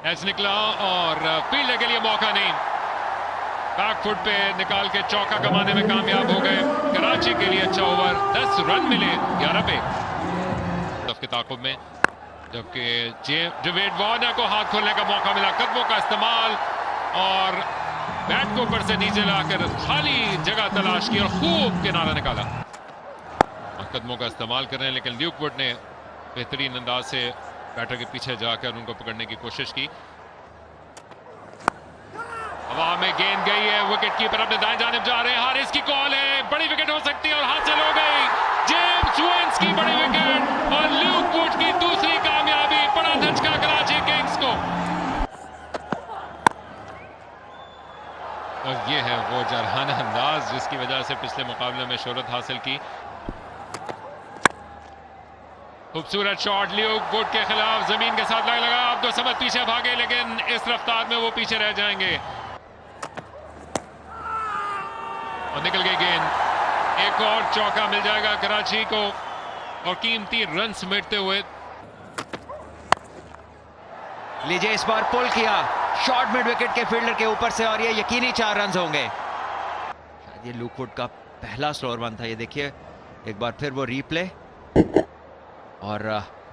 H निकला और fielder के लिए मौका नहीं, बैक फुट पे निकाल के चौका कमाने में कामयाब हो गए। कराची के लिए अच्छा ओवर, 10 रन मिले 11 पे के ताकुब में, जबकि जेवेड वार्नर को हाथ खोलने का मौका मिला। कदमों का इस्तेमाल और बैट को ऊपर से नीचे लाकर खाली जगह तलाश की और खूब किनारा निकाला। और कदमों का इस्तेमाल कर रहे हैं, लेकिन ल्यूक वुड ने बेहतरीन अंदाज से बैटर के पीछे जाकर उनको पकड़ने की कोशिश की। हवा में गेंद गई है, विकेट कीपर अपने दाएं जानिब जा रहे हैं। हारिस की कॉल है, बड़ी विकेट हो सकती है और हासिल हो गई। जेम्स वुड्स की बड़ी विकेट और ल्यूक वुड की दूसरी कामयाबी, बड़ा धचका कराची किंग्स को। और ये है वो जरहाना अंदाज जिसकी वजह से पिछले मुकाबले में शोहरत हासिल की। खूबसूरत शॉट ल्यूक वुड के खिलाफ, जमीन के साथ लगा। अब तो समझ पीछे भागे, लेकिन इस रफ्तार में वो पीछे रह जाएंगे और निकल गई गेंद। एक और चौका मिल जाएगा कराची को और कीमती रन समेटते हुए। लीजिए, इस बार पुल किया शॉट मिड विकेट के फील्डर के ऊपर से और ये यकीनी 4 रन होंगे। शायद ये ल्यूक वुड का पहला स्लोअर वन था। ये देखिए एक बार फिर वो रीप्ले और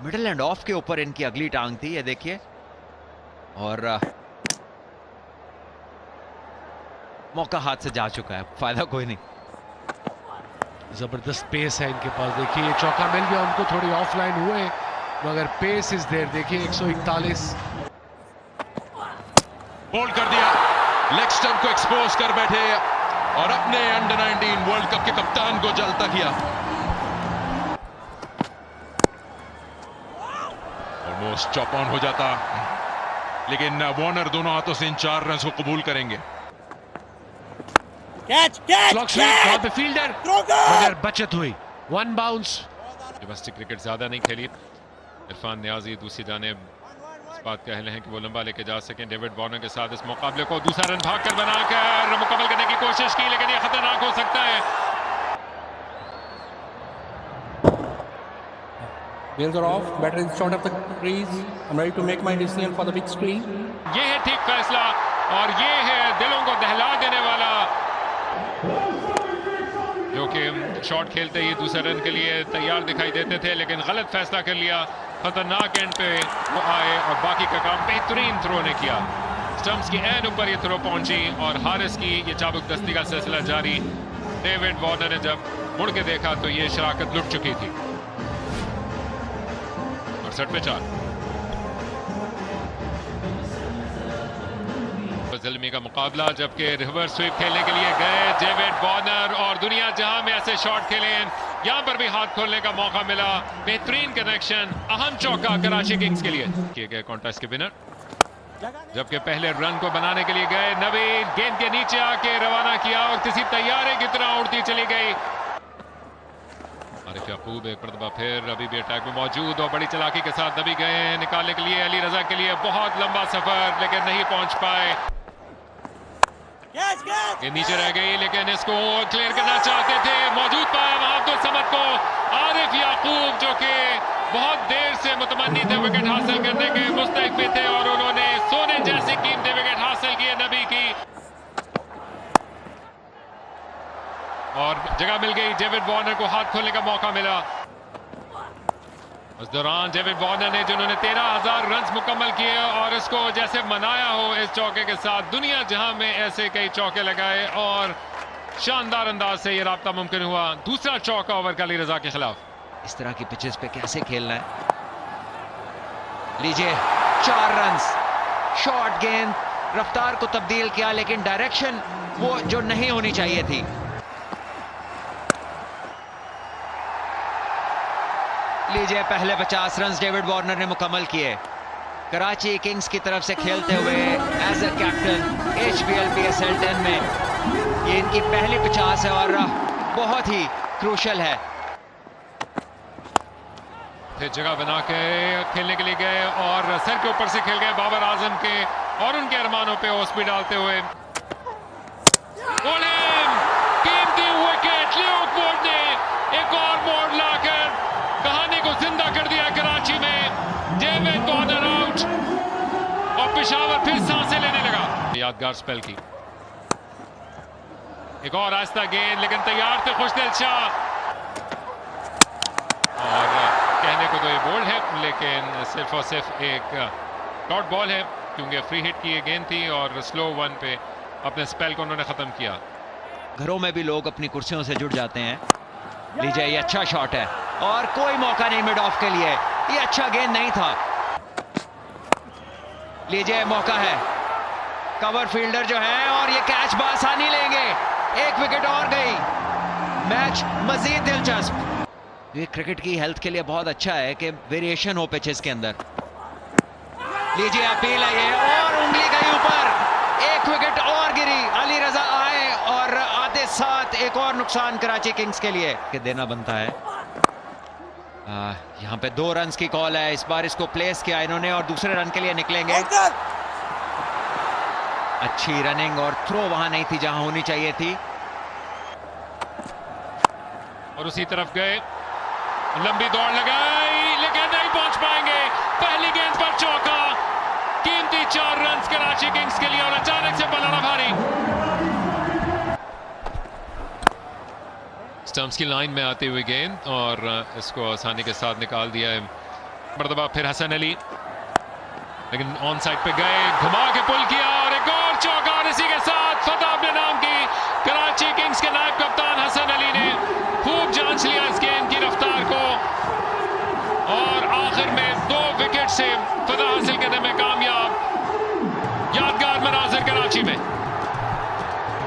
मिडल एंड ऑफ के ऊपर इनकी अगली टांग थी, ये देखिए। और मौका हाथ से जा चुका है, फायदा कोई नहीं। जबरदस्त पेस है इनके पास। देखिए ये चौका मिल गया उनको, थोड़ी ऑफलाइन हुए मगर पेस इज देयर। देखिए 141 बोल्ड कर दिया, लेग स्टंप को एक्सपोज कर बैठे और अपने अंडर 19 वर्ल्ड कप के कप्तान को जलता किया। ऑलमोस्ट चॉप ऑन हो जाता, लेकिन वार्नर दोनों हाथों से इन 4 रन को कबूल करेंगे। वहां पे फील्डर मगर बचत हुई, 1 बाउंस। डोमेस्टिक क्रिकेट ज्यादा नहीं खेली। इरफान नियाजी दूसरी जानिब इस बात के अहल हैं कि वो लंबा लेके जा सकें। डेविड वार्नर के साथ इस मुकाबले को दूसरा रन भागकर बनाकर मुकम्मल करने की कोशिश की, लेकिन ये खतरनाक हो सकता है। Wheels are off, batter is short of the crease. I'm ready to make my decision for the big screen. ये है ठीक फैसला और ये है दिलों को दहला देने वाला, जो कि शॉट खेलते ही दूसरे रन के लिए तैयार दिखाई देते थे, लेकिन गलत फैसला कर लिया। खतरनाक एंड पे वो आए और बाकी का काम बेहतरीन थ्रो ने किया। स्टंप्स की एंड ऊपर ये थ्रो पहुंची और हारिस की ये चाबुक दस्ती का सिलसिला जारी। डेविड वार्नर ने जब मुड़ के देखा तो ये शराकत लुट चुकी थी। 68 पे 4 ज़ल्मी का मुकाबला, जबकि रिवर्स स्वीप खेलने के लिए गए जेवेड वार्नर और दुनिया जहां में ऐसे शॉट खेले, यहां पर भी हाथ खोलने का मौका मिला। बेहतरीन कनेक्शन, अहम चौका कराची किंग्स के लिए किए गए कॉन्टेस्ट के विनर। जबकि पहले रन को बनाने के लिए गए नवीन, गेंद के नीचे आके रवाना किया और किसी तैयारे की तरह उड़ती चली गई। आरिफ याकूब एक मरतबा फिर अभी भी अटैक में मौजूद और बड़ी चालाकी के साथ नबी गए निकालने के लिए अली रजा के लिए बहुत लंबा सफर, लेकिन नहीं पहुंच पाए। ये नीचे रह गई, लेकिन इसको क्लियर करना चाहते थे, मौजूद पाया वहां तो समझ को आरिफ याकूब, जो कि बहुत देर से मुतमन्नी थे विकेट हासिल करने के, मुस्तहिक भी थे और उन्होंने सोने जैसी कीमती विकेट हासिल की है नबी की। और जगह मिल गई, डेविड वार्नर को हाथ खोलने का मौका मिला। उस दौरान डेविड वार्नर ने जिन्होंने 13,000 रन मुकम्मल किए और इसको जैसे मनाया हो इस चौके के साथ, दुनिया जहां में ऐसे कई चौके लगाए और शानदार अंदाज से ये राब्ता मुमकिन हुआ। दूसरा चौका ओवर का अली रजा के खिलाफ। इस तरह की पिचेस पे कैसे खेलना है। लीजिए 4 रन, शॉर्ट गेंद, रफ्तार को तब्दील किया, लेकिन डायरेक्शन वो जो नहीं होनी चाहिए थी। लीजिए पहले 50 रन डेविड वार्नर ने मुकम्मल किए। कराची किंग्स की तरफ से खेलते हुए as a captain HBL PSL 10 में ये इनकी पहली 50 है और बहुत ही क्रूशल है। फिर जगह बना के खेलने के लिए गए और सर के ऊपर से खेल गए बाबर आजम के और उनके अरमानों पे ओस भी डालते हुए। कीमती विकेट, ल्यूक वुड ने एक और मोड़ लाकर कहानी को जिंदा कर दिया कराची में। डेविड वार्नर आउट और पेशावर फिर सांसें लेने लगा। यादगार स्पेल की एक और आस्था गेंद, लेकिन तैयार थे खुशदिल शाह। और कहने को तो ये बोल्ड है, लेकिन सिर्फ और सिर्फ एक डॉट बॉल है, क्योंकि फ्री हिट की ये गेंद थी और स्लो वन पे अपने स्पेल को उन्होंने खत्म किया। घरों में भी लोग अपनी कुर्सियों से जुड़ जाते हैं। लीजिए, ये अच्छा शॉट है और कोई मौका नहीं मिड ऑफ के लिए। ये अच्छा गेंद नहीं था। लीजिए, मौका है, कवर फील्डर जो है, और ये कैच बासानी लेंगे। एक विकेट और गई, मैच मजीद दिलचस्प। ये क्रिकेट की हेल्थ के लिए बहुत अच्छा है कि वेरिएशन हो पिचेस के अंदर। लीजिए, अपील है ये, और उंगली गई ऊपर। एक विकेट और गिरी। अली रजा आए और आते साथ एक और नुकसान कराची किंग्स के लिए कि देना बनता है। यहां पे 2 रन्स की कॉल है। इस बार इसको प्लेस किया इन्होंने और दूसरे रन के लिए निकलेंगे। अच्छी रनिंग और थ्रो वहां नहीं थी जहां होनी चाहिए थी। और उसी तरफ गए, लंबी दौड़ लगाई, लेकिन नहीं पहुंच पाएंगे। पहली गेंद पर चौका, कीमती 4 रन कराची किंग्स के लिए, और अचानक से पलड़ा भारी। स्टंप्स की लाइन में आती हुई गेंद, और इसको आसानी के साथ निकाल दिया है। मरतबा फिर हसन अली, लेकिन ऑन साइड पे गए, घुमा के पुल किया और एक और चौका। और इसी के साथ फतह अपने नाम की कराची किंग्स के नायब कप्तान